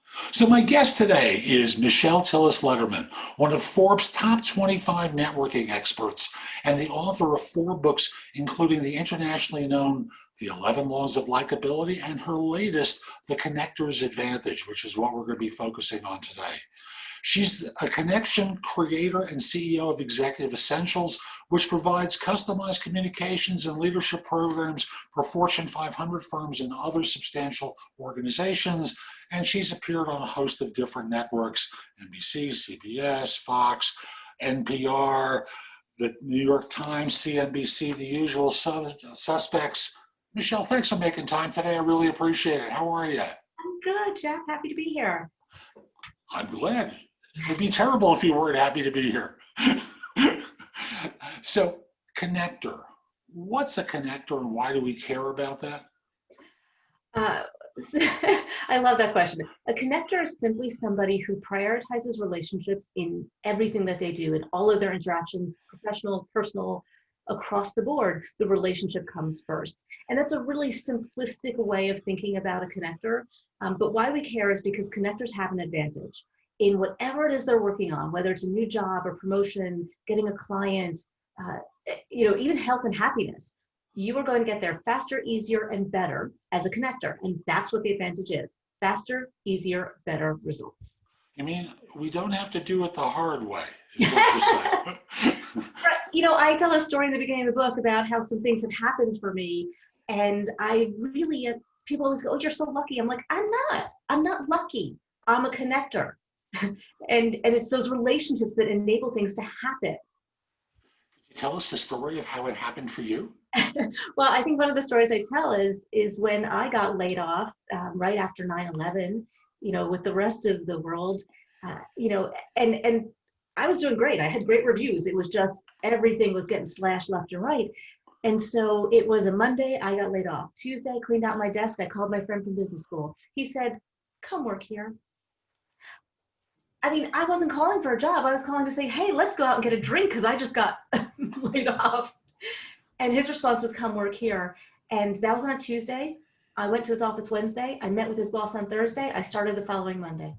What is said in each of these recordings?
So my guest today is Michelle Tillis Letterman, one of Forbes' top 25 networking experts and the author of 4 books, including the internationally known The 11 Laws of Likability and her latest, The Connector's Advantage, which is what we're going to be focusing on today. She's a connection creator and CEO of Executive Essentials, which provides customized communications and leadership programs for Fortune 500 firms and other substantial organizations. And she's appeared on a host of different networks: NBC, CBS, Fox, NPR, the New York Times, CNBC, the usual suspects. Michelle, thanks for making time today. I really appreciate it. How are you? I'm good, Jeff. Happy to be here. I'm glad. It'd be terrible if you weren't happy to be here. So, connector. What's a connector and why do we care about that? I love that question. A connector is simply somebody who prioritizes relationships in everything that they do, in all of their interactions, professional, personal, across the board. The relationship comes first. And that's a really simplistic way of thinking about a connector. But why we care is because connectors have an advantage in whatever it is they're working on, whether it's a new job or promotion, getting a client, even health and happiness. You are going to get there faster, easier, and better as a connector. And that's what the advantage is. Faster, easier, better results. You mean we don't have to do it the hard way, is what you're saying. I tell a story in the beginning of the book about how some things have happened for me. And I really, people always go, "Oh, you're so lucky." I'm like, I'm not lucky. I'm a connector. and it's those relationships that enable things to happen. Tell us the story of how it happened for you. Well, I think one of the stories I tell is when I got laid off right after 9/11, with the rest of the world, and I was doing great. I had great reviews. It was just everything was getting slashed left and right. And so it was a Monday, I got laid off. Tuesday, I cleaned out my desk. I called my friend from business school. He said, "Come work here." I mean, I wasn't calling for a job. I was calling to say, "Hey, let's go out and get a drink because I just got laid off." And his response was, "Come work here." And that was on a Tuesday. I went to his office Wednesday. I met with his boss on Thursday. I started the following Monday.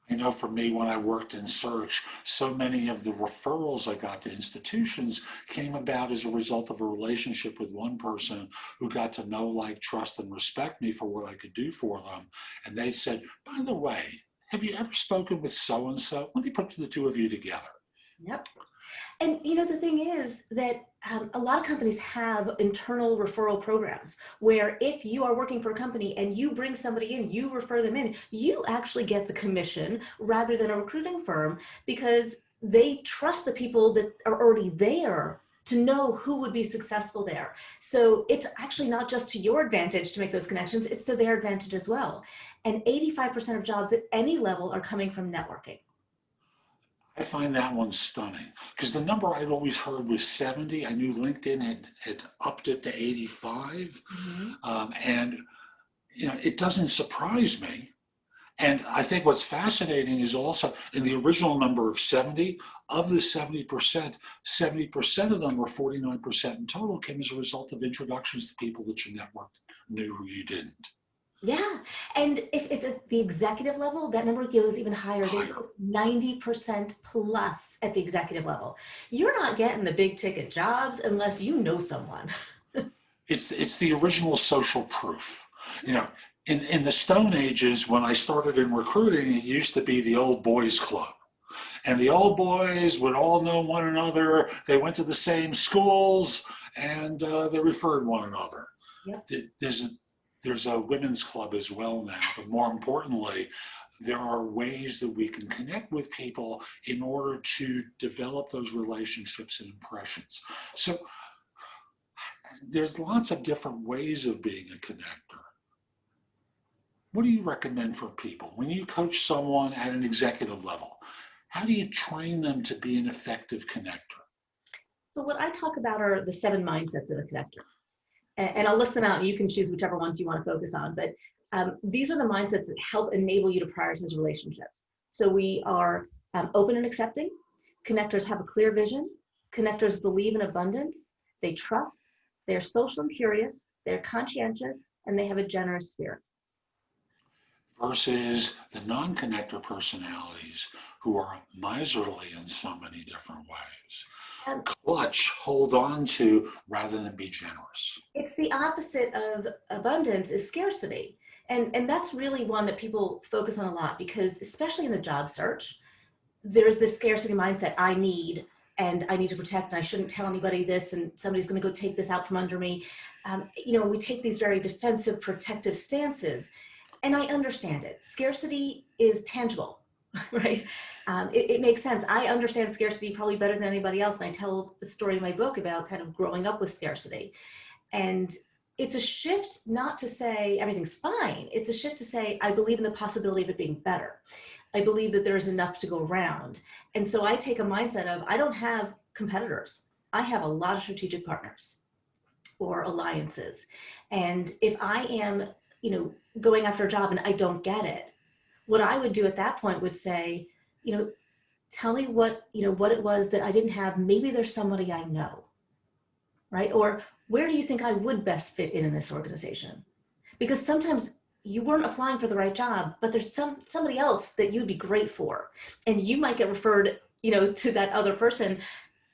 I know for me, when I worked in search, so many of the referrals I got to institutions came about as a result of a relationship with one person who got to know, like, trust, and respect me for what I could do for them. And they said, "By the way, have you ever spoken with so-and-so? Let me put the two of you together." Yep. And the thing is that a lot of companies have internal referral programs where if you are working for a company and you bring somebody in, you refer them in, you actually get the commission rather than a recruiting firm because they trust the people that are already there to know who would be successful there. So it's actually not just to your advantage to make those connections, it's to their advantage as well. And 85% of jobs at any level are coming from networking. I find that one stunning because the number I'd always heard was 70. I knew LinkedIn had upped it to 85. And, it doesn't surprise me. And I think what's fascinating is also in the original number of 70, of the 70%, 70% of them, or 49% in total, came as a result of introductions to people that your network knew who you didn't. Yeah, and if it's at the executive level, that number goes even higher. They say it's 90% plus at the executive level. You're not getting the big ticket jobs unless you know someone. It's the original social proof. In the Stone Ages, when I started in recruiting, it used to be the old boys club. And the old boys would all know one another. They went to the same schools and they referred one another. Yep. There's a women's club as well now, but more importantly, there are ways that we can connect with people in order to develop those relationships and impressions. So there's lots of different ways of being a connector. What do you recommend for people when you coach someone at an executive level? How do you train them to be an effective connector? So what I talk about are the 7 mindsets of a connector. And I'll list them out and you can choose whichever ones you want to focus on. But these are the mindsets that help enable you to prioritize relationships. So we are open and accepting. Connectors have a clear vision. Connectors believe in abundance. They trust. They're social and curious. They're conscientious. And they have a generous spirit. versus the non-connector personalities who are miserly in so many different ways. Um, Clutch, hold on to rather than be generous. it's the opposite of abundance is scarcity. And that's really one that people focus on a lot because especially in the job search, there's this scarcity mindset. I need, and I need to protect, and I shouldn't tell anybody this, and somebody's going to go take this out from under me. We take these very defensive, protective stances, and I understand it. Scarcity is tangible, right? It makes sense. I understand scarcity probably better than anybody else, and I tell the story in my book about kind of growing up with scarcity. And it's a shift not to say everything's fine. It's a shift to say, I believe in the possibility of it being better. I believe that there's enough to go around. And so I take a mindset of, I don't have competitors. I have a lot of strategic partners or alliances. And if I am, going after a job and I don't get it, what I would do at that point would say, tell me what it was that I didn't have. Maybe there's somebody I know, right? Or where do you think I would best fit in this organization? Because sometimes you weren't applying for the right job, but there's somebody else that you'd be great for. And you might get referred, to that other person.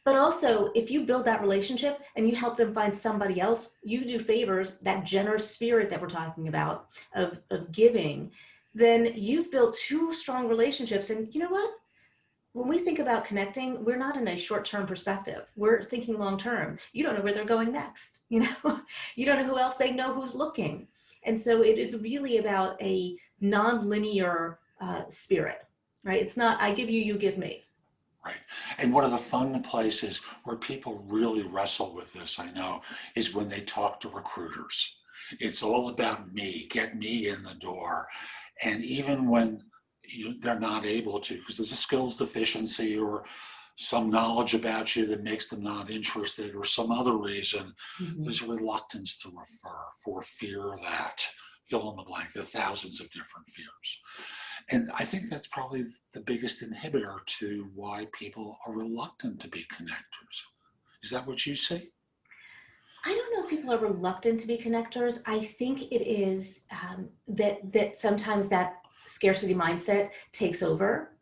But also if you build that relationship and you help them find somebody else, you do favors, that generous spirit that we're talking about of giving, then you've built two strong relationships. And you know what? When we think about connecting, we're not in a short-term perspective. We're thinking long-term. You don't know where they're going next. You don't know who else they know who's looking. And so it's really about a non-linear spirit, right? It's not, I give you, you give me. Right. And one of the fun places where people really wrestle with this, I know, is when they talk to recruiters. It's all about me, get me in the door. And even when they're not able to, because there's a skills deficiency or some knowledge about you that makes them not interested or some other reason, there's a reluctance to refer for fear that, fill in the blank, the thousands of different fears. And I think that's probably the biggest inhibitor to why people are reluctant to be connectors. Is that what you see? I don't know if people are reluctant to be connectors. I think it is that sometimes that scarcity mindset takes over.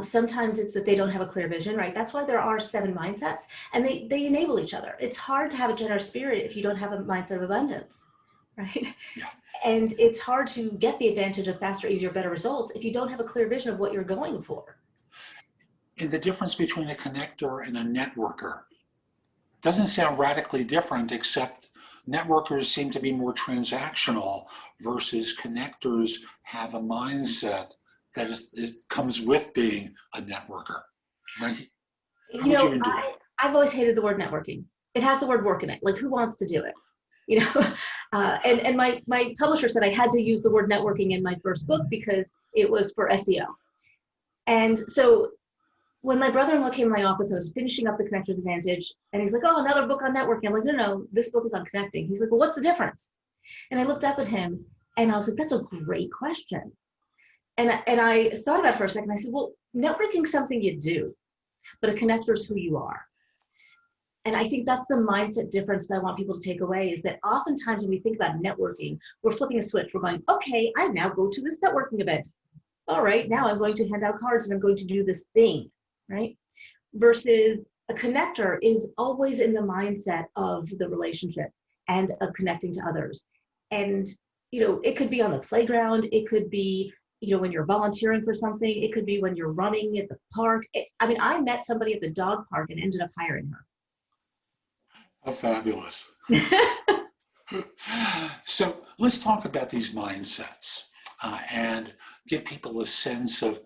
Sometimes it's that they don't have a clear vision, right? That's why there are 7 mindsets and they enable each other. It's hard to have a generous spirit if you don't have a mindset of abundance, right? Yeah. And it's hard to get the advantage of faster, easier, better results if you don't have a clear vision of what you're going for. And the difference between a connector and a networker doesn't sound radically different, except networkers seem to be more transactional versus connectors have a mindset that it comes with being a networker. Right? How would you do it? I've always hated the word networking. It has the word work in it. Like, who wants to do it? And my publisher said I had to use the word networking in my first book because it was for SEO. And so when my brother-in-law came to my office, I was finishing up The Connector's Advantage, and he's like, oh, another book on networking. I'm like, no, this book is on connecting. He's like, well, what's the difference? And I looked up at him, and I was like, that's a great question. And I thought about it for a second. I said, well, networking is something you do, but a connector is who you are. And I think that's the mindset difference that I want people to take away is that oftentimes when we think about networking, we're flipping a switch. We're going, okay, I now go to this networking event. All right, now I'm going to hand out cards and I'm going to do this thing, right? Versus a connector is always in the mindset of the relationship and of connecting to others. And, it could be on the playground. It could be, when you're volunteering for something. It could be when you're running at the park. I met somebody at the dog park and ended up hiring her. How fabulous. So let's talk about these mindsets and give people a sense of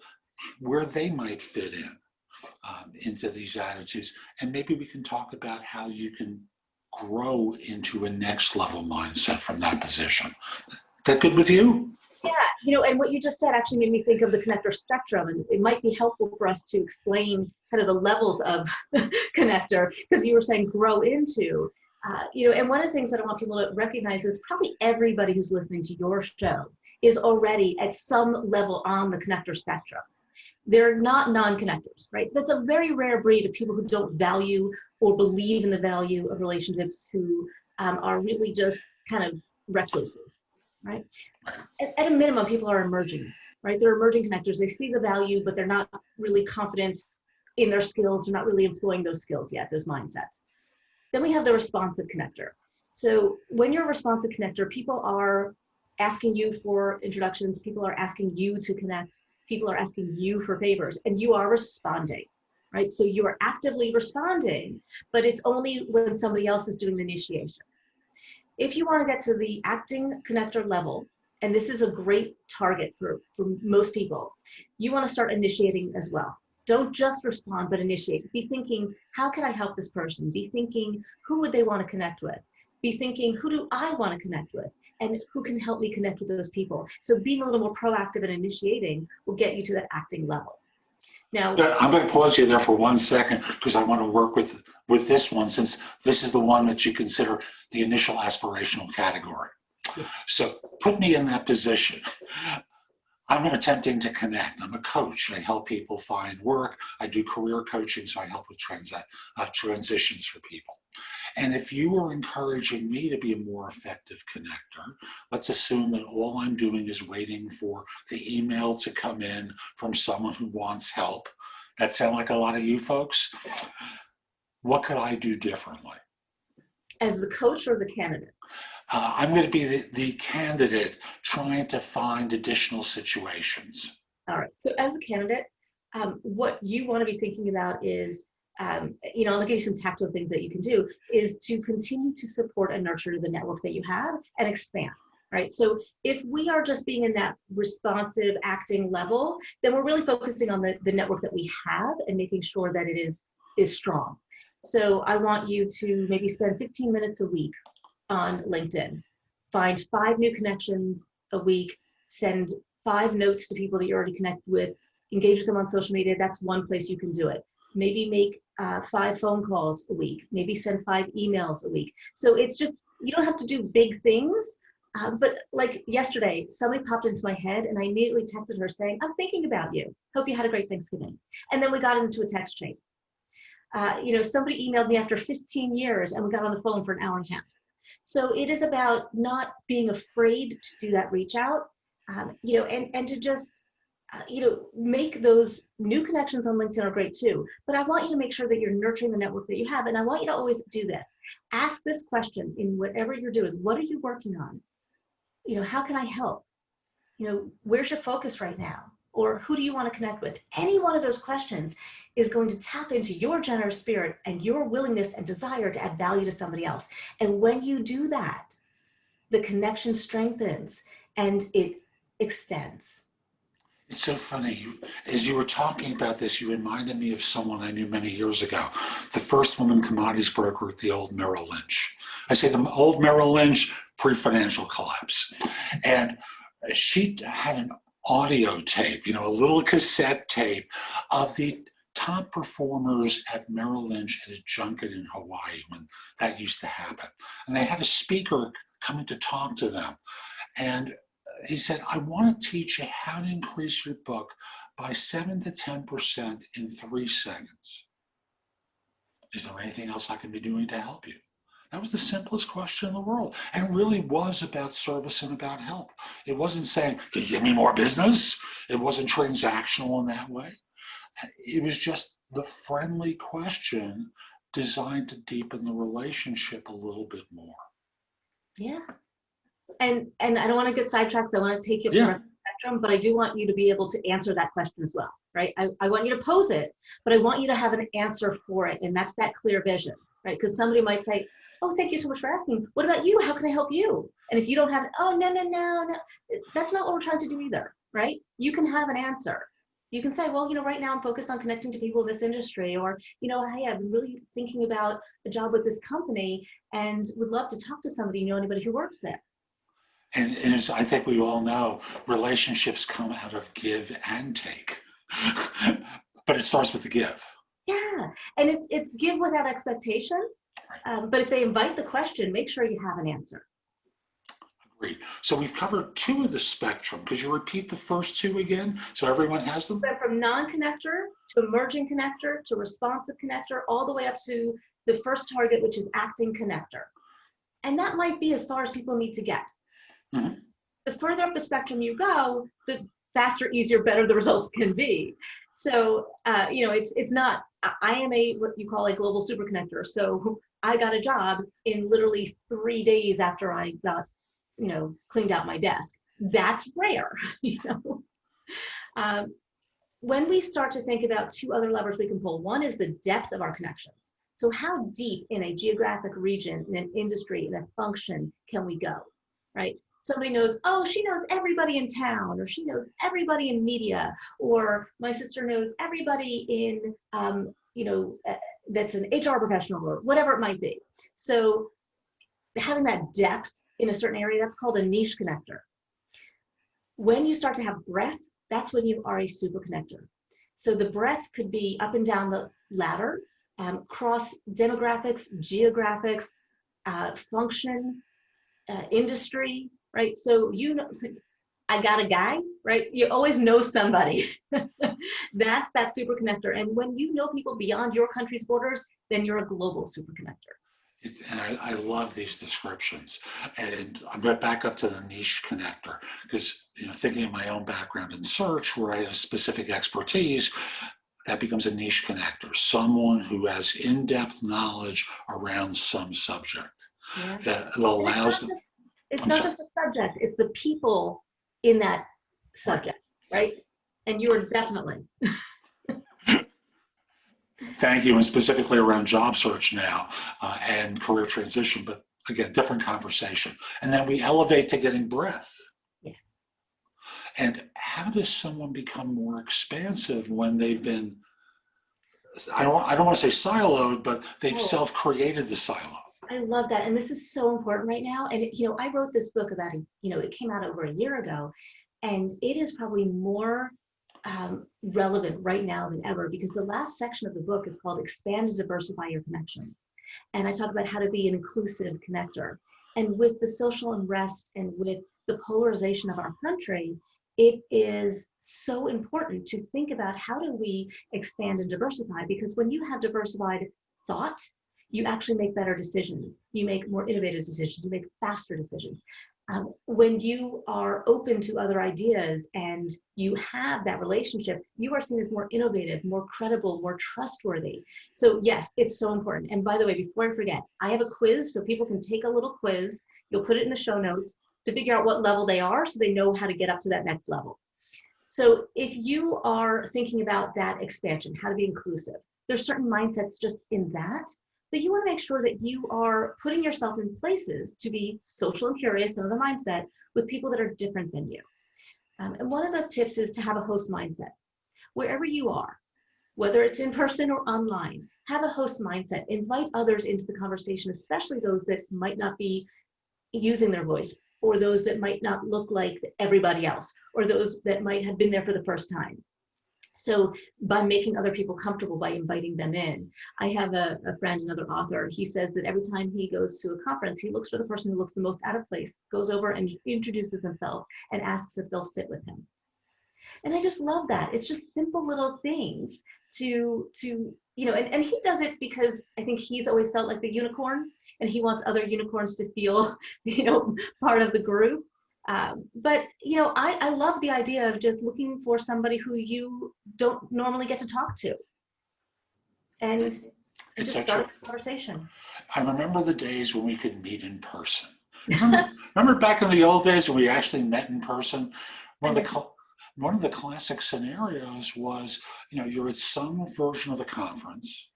where they might fit into these attitudes. And maybe we can talk about how you can grow into a next level mindset from that position. That good with you? Yeah, and what you just said actually made me think of the connector spectrum, and it might be helpful for us to explain kind of the levels of connector, because you were saying grow into, and one of the things that I want people to recognize is probably everybody who's listening to your show is already at some level on the connector spectrum. They're not non-connectors, right? That's a very rare breed of people who don't value or believe in the value of relationships, who are really just kind of recluses. right? Right. At a minimum, people are emerging, right? They're emerging connectors. They see the value, but they're not really confident in their skills. They're not really employing those skills yet, those mindsets. Then we have the responsive connector. So when you're a responsive connector, people are asking you for introductions, people are asking you to connect, people are asking you for favors, and you are responding, right? So you are actively responding, but it's only when somebody else is doing the initiation. If you want to get to the acting connector level, and this is a great target for most people, you want to start initiating as well. Don't just respond, but initiate. Be thinking, how can I help this person? Be thinking, who would they want to connect with? Be thinking, who do I want to connect with? And who can help me connect with those people? So being a little more proactive and initiating will get you to that acting level. Now, I'm going to pause you there for 1 second because I want to work with this one, since this is the one that you consider the initial aspirational category. So put me in that position. I'm attempting to connect. I'm a coach. I help people find work. I do career coaching, so I help with transitions for people. And if you are encouraging me to be a more effective connector, let's assume that all I'm doing is waiting for the email to come in from someone who wants help. That sound like a lot of you folks? What could I do differently? as the coach or the candidate? I'm going to be the candidate trying to find additional situations. All right. So as a candidate, what you want to be thinking about is, I'll give you some tactile things that you can do, is to continue to support and nurture the network that you have and expand, right? So if we are just being in that responsive acting level, then we're really focusing on the network that we have and making sure that it is strong. So I want you to maybe spend 15 minutes a week on LinkedIn, find 5 new connections a week, send 5 notes to people that you already connect with, engage with them on social media. That's one place you can do it. Maybe make 5 phone calls a week, maybe send 5 emails a week. So it's just, you don't have to do big things, but like yesterday, somebody popped into my head and I immediately texted her saying, I'm thinking about you. Hope you had a great Thanksgiving. And then we got into a text chain. Somebody emailed me after 15 years and we got on the phone for an hour and a half. So it is about not being afraid to do that reach out, and to just, make those new connections on LinkedIn are great too. But I want you to make sure that you're nurturing the network that you have. And I want you to always do this. Ask this question in whatever you're doing. What are you working on? How can I help? Where's your focus right now? Or who do you want to connect with? Any one of those questions is going to tap into your generous spirit and your willingness and desire to add value to somebody else. And when you do that, the connection strengthens and it extends. It's so funny. As you were talking about this, you reminded me of someone I knew many years ago, the first woman commodities broker at the old Merrill Lynch. I say the old Merrill Lynch, pre-financial collapse. And she had an audio tape, a little cassette tape of the top performers at Merrill Lynch at a junket in Hawaii when that used to happen. And they had a speaker coming to talk to them. And he said, I want to teach you how to increase your book by 7 to 10% in 3 seconds. Is there anything else I can be doing to help you? That was the simplest question in the world. And it really was about service and about help. It wasn't saying, can you give me more business? It wasn't transactional in that way. It was just the friendly question designed to deepen the relationship a little bit more. Yeah. And I don't want to get sidetracked, so I want to take you from the spectrum, but I do want you to be able to answer that question as well, right? I want you to pose it, but I want you to have an answer for it. And that's that clear vision, right? Because somebody might say, oh, thank you so much for asking. What about you? How can I help you? And if you don't have, oh, no. That's not what we're trying to do either, right? You can have an answer. You can say, well, right now I'm focused on connecting to people in this industry, or, hey, I've been really thinking about a job with this company and would love to talk to somebody, anybody who works there. And as I think we all know, relationships come out of give and take, but it starts with the give. Yeah, and it's give without expectation. Right. But if they invite the question, make sure you have an answer. Agreed. So we've covered 2 of the spectrum. Could you repeat the first 2 again so everyone has them? So from non-connector to emerging connector to responsive connector, all the way up to the first target, which is acting connector. And that might be as far as people need to get. Mm-hmm. the further up the spectrum you go, the faster, easier, better the results can be. So, it's not, I am what you call a global super connector. So I got a job in literally 3 days after I got, cleaned out my desk. That's rare, When we start to think about two other levers we can pull, one is the depth of our connections. So how deep in a geographic region, in an industry, in a function can we go, right? Somebody knows, oh, she knows everybody in town, or she knows everybody in media, or my sister knows everybody in, that's an HR professional, or whatever it might be. So having that depth in a certain area, that's called a niche connector. When you start to have breadth, that's when you are a super connector. So the breadth could be up and down the ladder, cross demographics, geographics, function, industry, right? So I got a guy, right? You always know somebody. That's that super connector. And when you know people beyond your country's borders, then you're a global super connector. And I love these descriptions. And I'm right back up to the niche connector, because thinking of my own background in search, where I have specific expertise, that becomes a niche connector, someone who has in-depth knowledge around some subject that allows them. It's not just the subject, it's the people in that subject, right? And you are definitely. Thank you, and specifically around job search now and career transition, but again, different conversation. And then we elevate to getting breadth. Yes. And how does someone become more expansive when they've been, I don't want to say siloed, but they've self-created the silo? I love that. And this is so important right now. And, I wrote this book about, it came out over a year ago, and it is probably more relevant right now than ever, because the last section of the book is called Expand and Diversify Your Connections. And I talk about how to be an inclusive connector. And with the social unrest and with the polarization of our country, it is so important to think about how do we expand and diversify, because when you have diversified thought, you actually make better decisions. You make more innovative decisions. You make faster decisions. When you are open to other ideas and you have that relationship, you are seen as more innovative, more credible, more trustworthy. So yes, it's so important. And by the way, before I forget, I have a quiz, so people can take a little quiz. You'll put it in the show notes to figure out what level they are, so they know how to get up to that next level. So if you are thinking about that expansion, how to be inclusive, there's certain mindsets just in that. But you want to make sure that you are putting yourself in places to be social and curious, another mindset, with people that are different than you. And one of the tips is to have a host mindset. Wherever you are, whether it's in person or online, have a host mindset. Invite others into the conversation, especially those that might not be using their voice, or those that might not look like everybody else, or those that might have been there for the first time. So by making other people comfortable, by inviting them in. I have a friend, another author, he says that every time he goes to a conference, he looks for the person who looks the most out of place, goes over and introduces himself and asks if they'll sit with him. And I just love that. It's just simple little things to and he does it because I think he's always felt like the unicorn, and he wants other unicorns to feel, part of the group. But I love the idea of just looking for somebody who you don't normally get to talk to, and just start a conversation. I remember the days when we could meet in person. Remember back in the old days when we actually met in person? One of the classic scenarios was, you're at some version of a conference,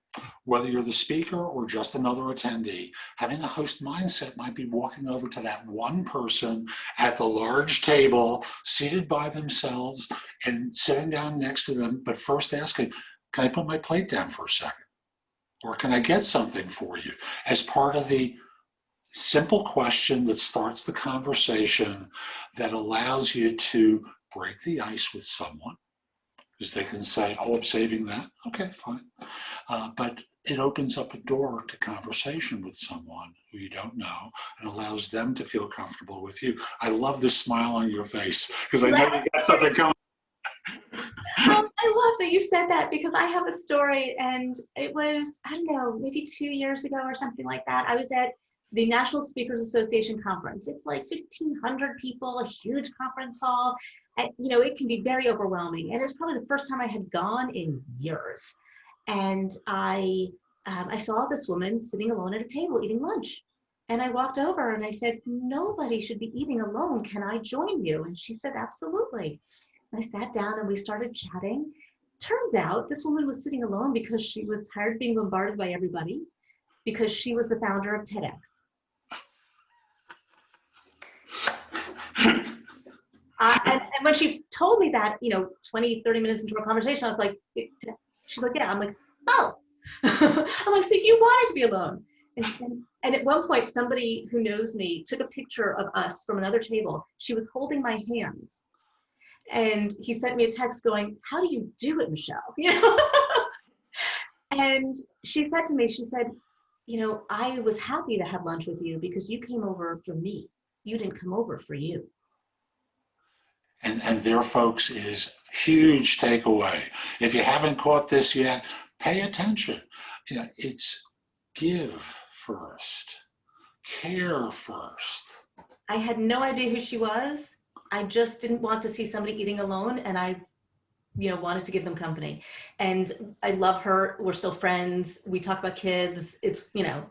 whether you're the speaker or just another attendee. Having a host mindset might be walking over to that one person at the large table, seated by themselves, and sitting down next to them, but first asking, can I put my plate down for a second? Or can I get something for you? As part of the simple question that starts the conversation, that allows you to break the ice with someone, because they can say, oh, I'm saving that. Okay, fine. But it opens up a door to conversation with someone who you don't know, and allows them to feel comfortable with you. I love the smile on your face, because I know you got something coming. I love that you said that, because I have a story, and it was, I don't know, maybe 2 years ago or something like that. I was at the National Speakers Association conference. It's like 1,500 people, a huge conference hall. And, you know, it can be very overwhelming. And it was probably the first time I had gone in years. And I saw this woman sitting alone at a table eating lunch. And I walked over and I said, nobody should be eating alone. Can I join you? And she said, absolutely. And I sat down and we started chatting. Turns out this woman was sitting alone because she was tired of being bombarded by everybody, because she was the founder of TEDx. And when she told me that, you know, 20, 30 minutes into our conversation, I was like, she's like, yeah. I'm like, oh. I'm like, so you wanted to be alone. And at one point, somebody who knows me took a picture of us from another table. She was holding my hands. And he sent me a text going, how do you do it, Michelle? You know? And she said to me, she said, you know, I was happy to have lunch with you because you came over for me. You didn't come over for you. And there, folks, is huge takeaway. If you haven't caught this yet, pay attention. You know, it's give first, care first. I had no idea who she was. I just didn't want to see somebody eating alone, and I, you know, wanted to give them company. And I love her. We're still friends. We talk about kids. It's, you know.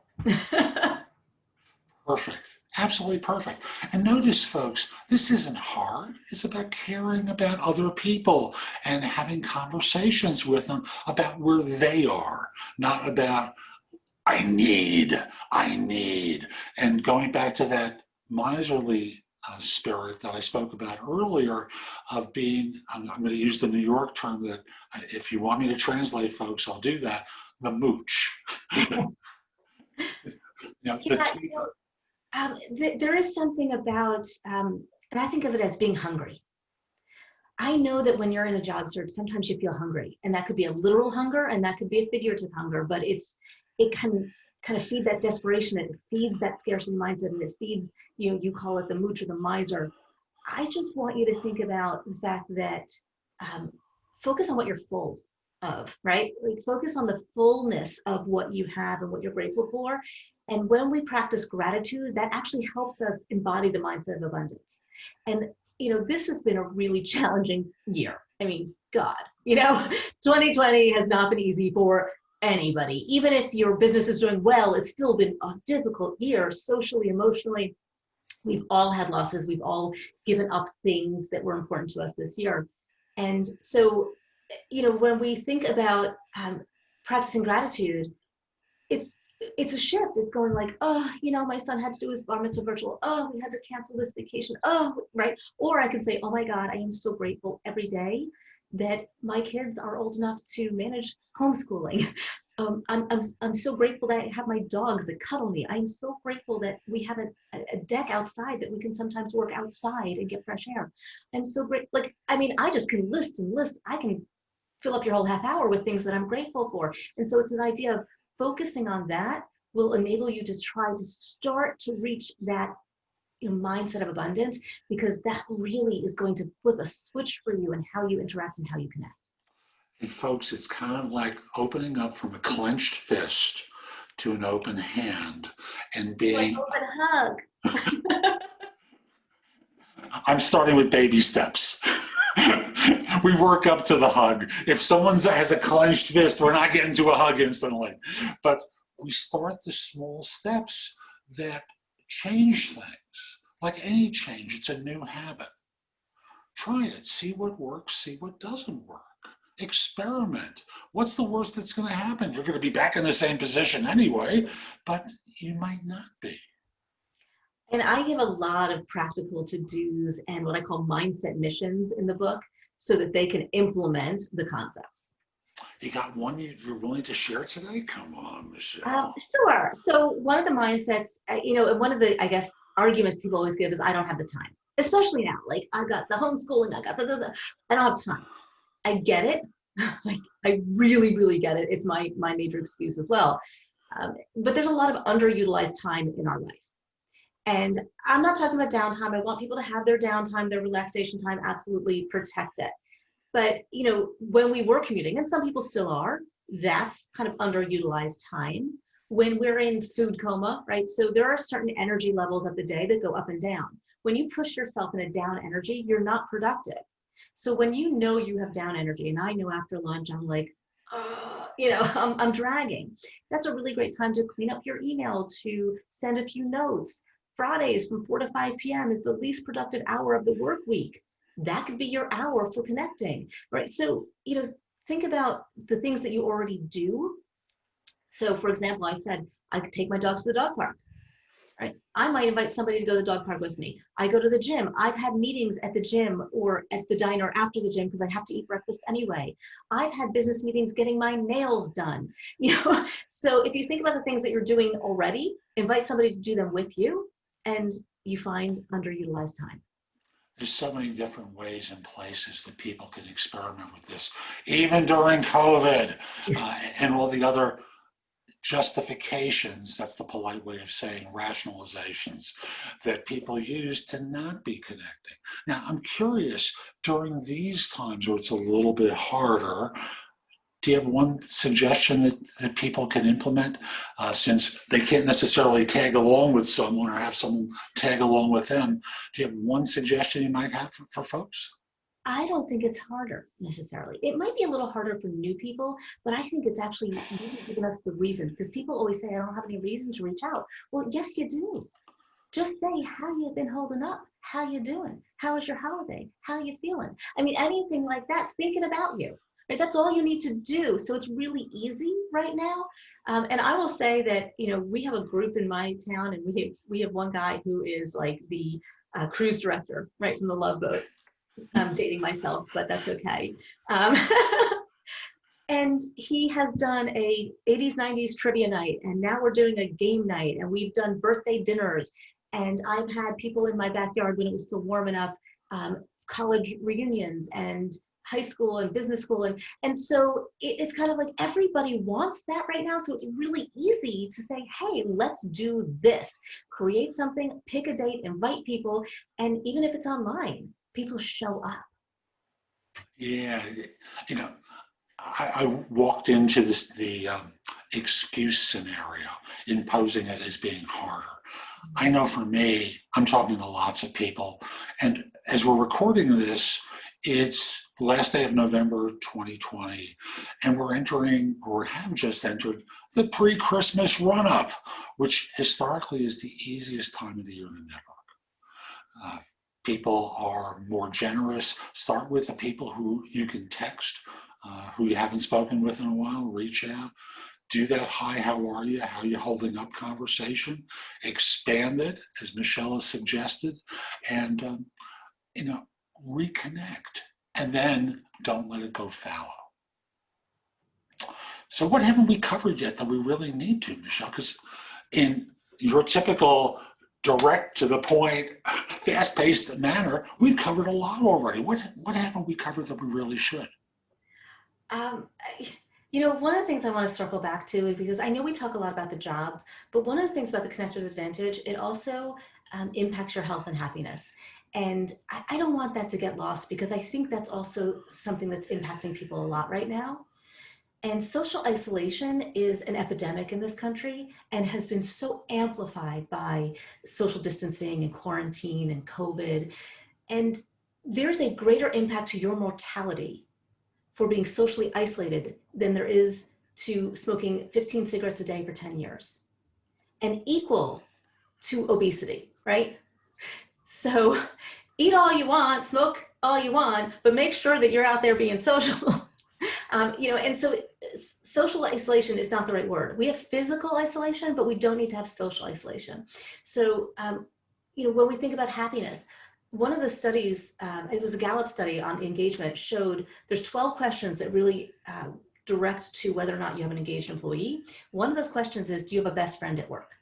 Perfect. Absolutely perfect. And notice, folks, this isn't hard. It's about caring about other people and having conversations with them about where they are, not about, I need. And going back to that miserly spirit that I spoke about earlier of being, I'm going to use the New York term that if you want me to translate, folks, I'll do that, the mooch. You know, the taker. There is something about, and I think of it as being hungry. I know that when you're in a job search, sometimes you feel hungry, and that could be a literal hunger, and that could be a figurative hunger, but it can kind of feed that desperation. It feeds that scarcity mindset, and it feeds, you know, you call it the mooch or the miser. I just want you to think about the fact that focus on what you're full of, right? Like focus on the fullness of what you have and what you're grateful for. And when we practice gratitude, that actually helps us embody the mindset of abundance. And, you know, this has been a really challenging year. I mean, God, you know, 2020 has not been easy for anybody. Even if your business is doing well, it's still been a difficult year, socially, emotionally. We've all had losses. We've all given up things that were important to us this year. And so, you know, when we think about practicing gratitude, it's a shift. It's going like, oh, you know, my son had to do his bar mitzvah virtual. Oh, we had to cancel this vacation. Oh, right. Or I can say, oh my God, I am so grateful every day that my kids are old enough to manage homeschooling. I'm so grateful that I have my dogs that cuddle me. I'm so grateful that we have a deck outside that we can sometimes work outside and get fresh air. I'm so great. Like, I mean, I just can list and list. I can fill up your whole half hour with things that I'm grateful for. And so it's an idea of focusing on that will enable you to try to start to reach that, you know, mindset of abundance, because that really is going to flip a switch for you in how you interact and how you connect. And folks, it's kind of like opening up from a clenched fist to an open hand and being... Like open hug. I'm starting with baby steps. We work up to the hug. If someone has a clenched fist, we're not getting to a hug instantly. But we start the small steps that change things. Like any change, it's a new habit. Try it. See what works. See what doesn't work. Experiment. What's the worst that's going to happen? You're going to be back in the same position anyway, but you might not be. And I give a lot of practical to-dos and what I call mindset missions in the book so that they can implement the concepts. You got one you're willing to share today? Come on, Michelle. Sure. So one of the mindsets, you know, one of the, I guess, arguments people always give is I don't have the time, especially now. Like I got the homeschooling, I got I don't have time. I get it. Like I really, really get it. It's my major excuse as well. But there's a lot of underutilized time in our life. And I'm not talking about downtime. I want people to have their downtime, their relaxation time, absolutely protect it. But, you know, when we were commuting, and some people still are, that's kind of underutilized time. when we're in food coma, right? So there are certain energy levels of the day that go up and down. When you push yourself in a down energy, you're not productive. So when you know you have down energy, and I know after lunch, I'm like, I'm dragging. That's a really great time to clean up your email, to send a few notes. Fridays from 4 to 5 p.m. is the least productive hour of the work week. That could be your hour for connecting, right? So, think about the things that you already do. So for example, I said, I could take my dog to the dog park. Right? I might invite somebody to go to the dog park with me. I go to the gym. I've had meetings at the gym or at the diner after the gym because I have to eat breakfast anyway. I've had business meetings getting my nails done. So if you think about the things that you're doing already, invite somebody to do them with you, and you find underutilized time. There's so many different ways and places that people can experiment with this, even during COVID and all the other justifications, that's the polite way of saying rationalizations, that people use to not be connecting. Now, I'm curious, during these times where it's a little bit harder, do you have one suggestion that people can implement since they can't necessarily tag along with someone or have someone tag along with them? Do you have one suggestion you might have for folks? I don't think it's harder necessarily. It might be a little harder for new people, but I think it's actually really giving us the reason, because people always say, I don't have any reason to reach out. Well, yes, you do. Just say, how you been holding up? How you doing? How was your holiday? How you feeling? I mean, anything like that, thinking about you. Right? That's all you need to do. So it's really easy right now. And I will say that, we have a group in my town, and we have one guy who is like the cruise director, right, from the Love Boat. I'm dating myself, but that's okay. And he has done a 80s, 90s trivia night, and now we're doing a game night, and we've done birthday dinners. And I've had people in my backyard when it was still warm enough, college reunions and high school and business school. And so it's kind of like everybody wants that right now. So it's really easy to say, hey, let's do this. Create something, pick a date, invite people. And even if it's online, people show up. Yeah, I walked into the excuse scenario, imposing it as being harder. I know for me, I'm talking to lots of people, and as we're recording this, it's the last day of November 2020, and we're entering, or have just entered, the pre-Christmas run-up, which historically is the easiest time of the year to network. People are more generous. Start with the people who you can text, who you haven't spoken with in a while, reach out. Do that hi, how are you? How are you holding up conversation? Expand it, as Michelle has suggested, and reconnect. And then don't let it go fallow. So what haven't we covered yet that we really need to, Michelle? Because in your typical direct to the point, fast-paced manner, we've covered a lot already. What haven't we covered that we really should? One of the things I want to circle back to, because I know we talk a lot about the job, but one of the things about the Connectors Advantage, it also impacts your health and happiness. And I don't want that to get lost, because I think that's also something that's impacting people a lot right now. And social isolation is an epidemic in this country and has been so amplified by social distancing and quarantine and COVID. And there's a greater impact to your mortality for being socially isolated than there is to smoking 15 cigarettes a day for 10 years, and equal to obesity, right? So eat all you want, smoke all you want, but make sure that you're out there being social. And so social isolation is not the right word. We have physical isolation, but we don't need to have social isolation. So, when we think about happiness, one of the studies, it was a Gallup study on engagement, showed there's 12 questions that really direct to whether or not you have an engaged employee. One of those questions is, do you have a best friend at work?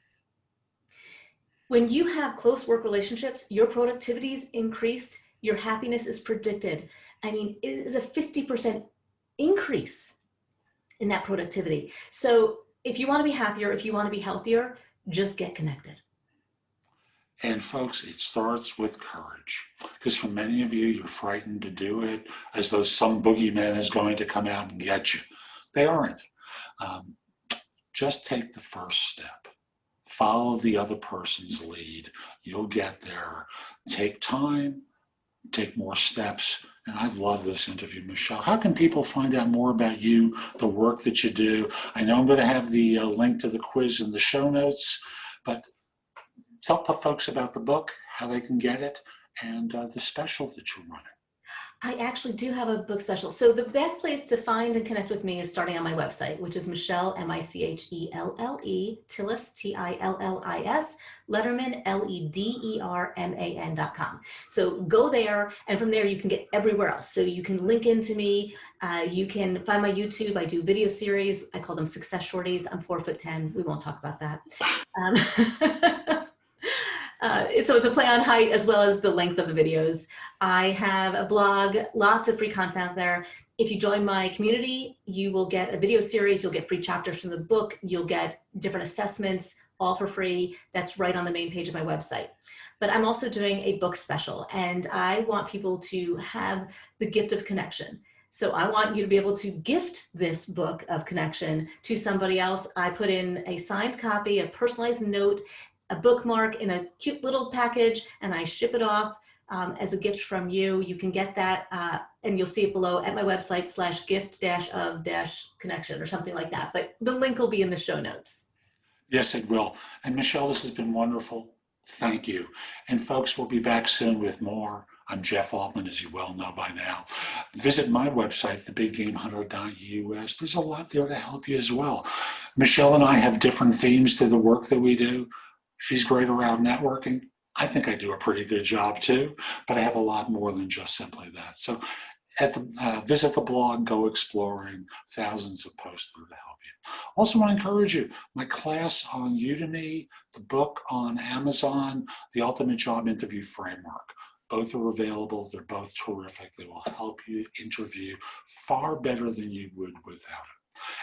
When you have close work relationships, your productivity is increased, your happiness is predicted. I mean, it is a 50% increase in that productivity. So if you want to be happier, if you want to be healthier, just get connected. And folks, it starts with courage, because for many of you, you're frightened to do it, as though some boogeyman is going to come out and get you. They aren't. just take the first step. Follow the other person's lead. You'll get there. Take time, take more steps. And I've loved this interview, Michelle. How can people find out more about you, the work that you do? I know I'm going to have the link to the quiz in the show notes, but tell folks about the book, how they can get it, and the special that you're running. I actually do have a book special. So the best place to find and connect with me is starting on my website, which is Michelle, Michelle, Tillis, Tillis, Lederman, Lederman.com. So go there, and from there you can get everywhere else. So you can link into me. You can find my YouTube. I do video series. I call them Success Shorties. I'm 4'10". We won't talk about that. So it's a play on height as well as the length of the videos. I have a blog, lots of free content there. If you join my community, you will get a video series, you'll get free chapters from the book, you'll get different assessments, all for free. That's right on the main page of my website. But I'm also doing a book special, and I want people to have the gift of connection. So I want you to be able to gift this book of connection to somebody else. I put in a signed copy, a personalized note, a bookmark in a cute little package, and I ship it off as a gift from you. You can get that, and you'll see it below at my website /gift-of-connection or something like that. But the link will be in the show notes. Yes, it will. And Michelle, this has been wonderful. Thank you. And folks, we'll be back soon with more. I'm Jeff Altman, as you well know by now. Visit my website, thebiggamehunter.us. There's a lot there to help you as well. Michelle and I have different themes to the work that we do. She's great around networking. I think I do a pretty good job too, but I have a lot more than just simply that. So visit the blog, go exploring, thousands of posts there to help you. Also want to encourage you, my class on Udemy, the book on Amazon, The Ultimate Job Interview Framework. Both are available. They're both terrific. They will help you interview far better than you would without it.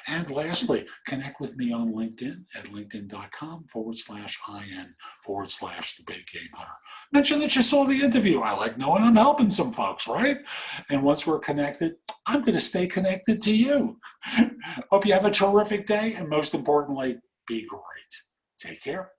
And lastly, connect with me on LinkedIn at linkedin.com/IN/The Big Game Hunter. Mention that you saw the interview. I like knowing I'm helping some folks, right? And once we're connected, I'm going to stay connected to you. Hope you have a terrific day, and most importantly, be great. Take care.